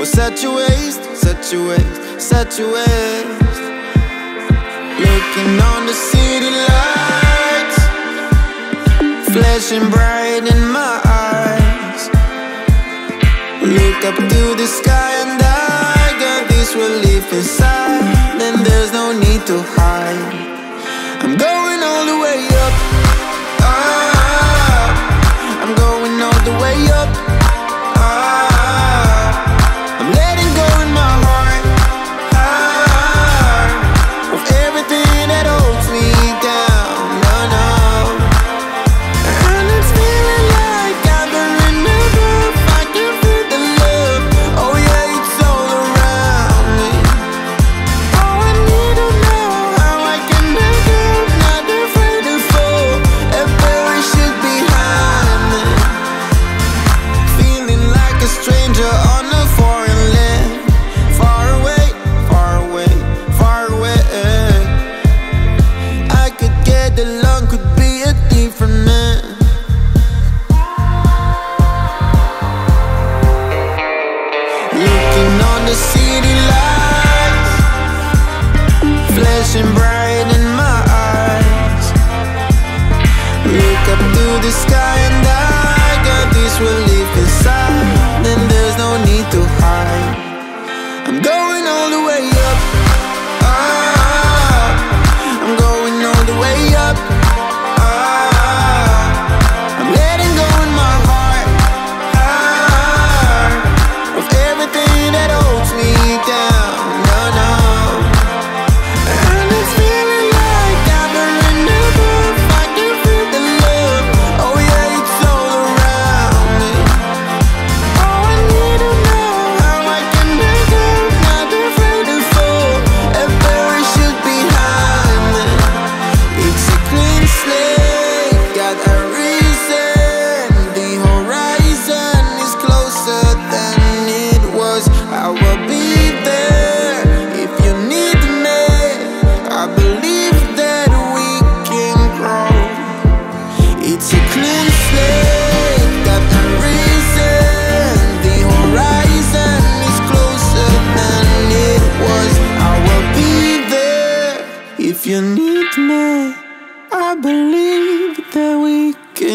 Well, such a waste, such a waste, such a waste. Looking on the city lights, flashing bright in my eyes. Look up to the sky and I got this relief inside. Then there's no need to hide. I'm going all the way up. I'm going all the way up. I'm letting go in my heart of everything that holds me down. No, no. And it's feeling like I've been enough. I can feel the love. Oh yeah, it's all around me. Oh, I need to know how I can make up. Not afraid to fall and perish it behind me. Feeling like a stranger on a foreign land. Far away, far away, far away. I could get along, could be a different man. Looking on the city lights, flashing bright in my eyes. Look up to the sky and I got this relief inside. Then there's no need to hide. I'm going all the way up. I'm going all the way up. I'm letting go in my heart of everything that holds me down. No, no. And it's feeling like I've been enough. I can feel the love. Oh yeah, it's all around me. Oh, I need to know how I can make up. Not afraid to fall and perish it behind me. It's a clean slate, got a reason. The horizon is closer than it was. I will be there if you need me. I believe that we can grow. It's a clean slate, got a reason. The horizon is closer than it was. I will be there if you need me. I believe that we can